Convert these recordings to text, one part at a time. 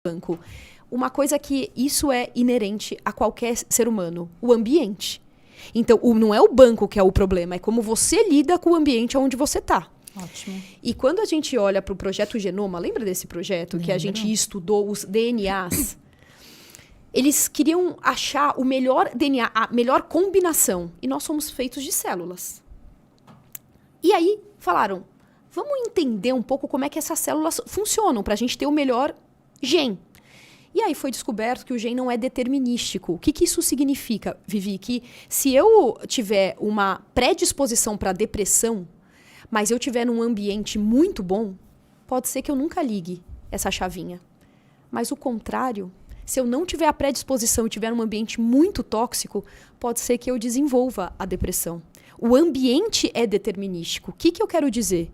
banco. Uma coisa que isso é inerente a qualquer ser humano, o ambiente. Então, não é o banco que é o problema, é como você lida com o ambiente onde você está. Ótimo. E quando a gente olha para o projeto Genoma, lembra desse projeto que a gente estudou os DNAs? Eles queriam achar o melhor DNA, a melhor combinação. E nós somos feitos de células. E aí falaram, vamos entender um pouco como é que essas células funcionam para a gente ter o melhor gen. E aí foi descoberto que o gen não é determinístico. O que isso significa, Vivi? Que se eu tiver uma predisposição para depressão, mas eu tiver num ambiente muito bom, pode ser que eu nunca ligue essa chavinha. Mas o contrário, se eu não tiver a predisposição e tiver num ambiente muito tóxico, pode ser que eu desenvolva a depressão. O ambiente é determinístico. O que eu quero dizer?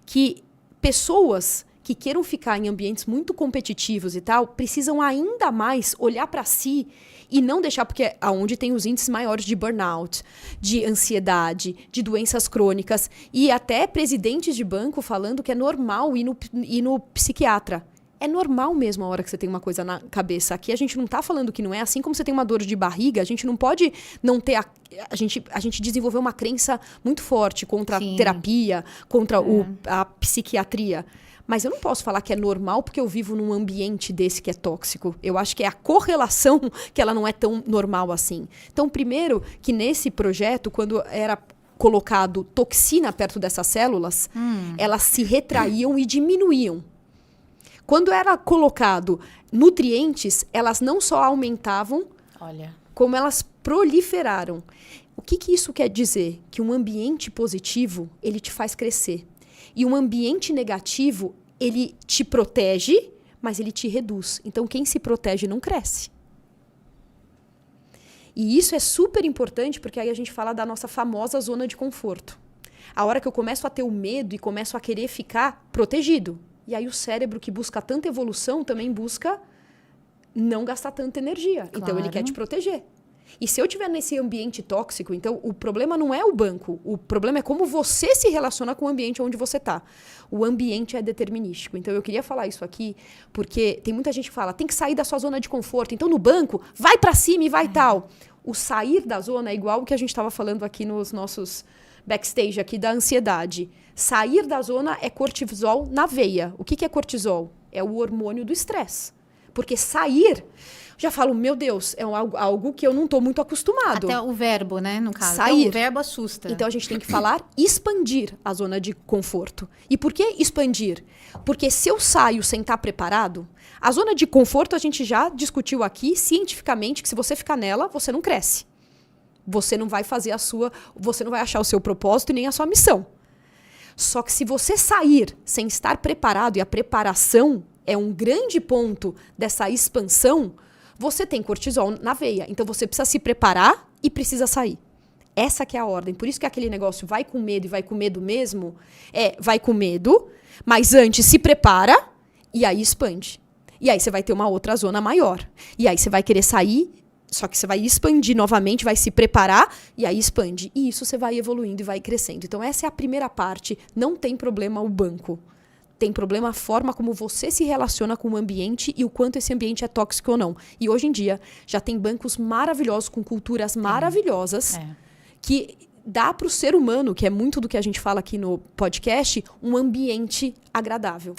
Que pessoas que queiram ficar em ambientes muito competitivos e tal, precisam ainda mais olhar para si e não deixar, porque é onde tem os índices maiores de burnout, de ansiedade, de doenças crônicas, e até presidentes de banco falando que é normal ir no psiquiatra. É normal mesmo a hora que você tem uma coisa na cabeça. Aqui a gente não está falando que não é. Assim como você tem uma dor de barriga, a gente não pode não ter... A gente desenvolveu uma crença muito forte contra a terapia, contra a psiquiatria. Mas eu não posso falar que é normal porque eu vivo num ambiente desse que é tóxico. Eu acho que é a correlação que ela não é tão normal assim. Então, primeiro, que nesse projeto, quando era colocado toxina perto dessas células, elas se retraíam e diminuíam. Quando era colocado nutrientes, elas não só aumentavam, como elas proliferaram. O que isso quer dizer? Que um ambiente positivo, ele te faz crescer. E um ambiente negativo, ele te protege, mas ele te reduz. Então, quem se protege não cresce. E isso é super importante, porque aí a gente fala da nossa famosa zona de conforto. A hora que eu começo a ter o medo e começo a querer ficar protegido. E aí o cérebro que busca tanta evolução também busca não gastar tanta energia. Claro. Então, ele quer te proteger. E se eu estiver nesse ambiente tóxico, então o problema não é o banco. O problema é como você se relaciona com o ambiente onde você está. O ambiente é determinístico. Então, eu queria falar isso aqui, porque tem muita gente que fala, tem que sair da sua zona de conforto. Então, no banco, vai para cima e vai tal. O sair da zona é igual o que a gente estava falando aqui nos nossos backstage aqui da ansiedade. Sair da zona é cortisol na veia. O que é cortisol? É o hormônio do estresse. Porque sair, já falo, meu Deus, é algo que eu não estou muito acostumado. Até o verbo, né, no caso. Sair. Então, o verbo assusta. Então, a gente tem que falar expandir a zona de conforto. E por que expandir? Porque se eu saio sem estar preparado, a zona de conforto a gente já discutiu aqui cientificamente que se você ficar nela, você não cresce. Você não vai fazer você não vai achar o seu propósito e nem a sua missão. Só que se você sair sem estar preparado, e a preparação é um grande ponto dessa expansão, você tem cortisol na veia. Então, você precisa se preparar e precisa sair. Essa que é a ordem. Por isso que aquele negócio vai com medo e vai com medo mesmo, vai com medo, mas antes se prepara e aí expande. E aí você vai ter uma outra zona maior. E aí você vai querer sair, só que você vai expandir novamente, vai se preparar e aí expande. E isso você vai evoluindo e vai crescendo. Então, essa é a primeira parte. Não tem problema o banco. Tem problema a forma como você se relaciona com o ambiente e o quanto esse ambiente é tóxico ou não. E hoje em dia, já tem bancos maravilhosos, com culturas maravilhosas, que dá para o ser humano, que é muito do que a gente fala aqui no podcast, um ambiente agradável.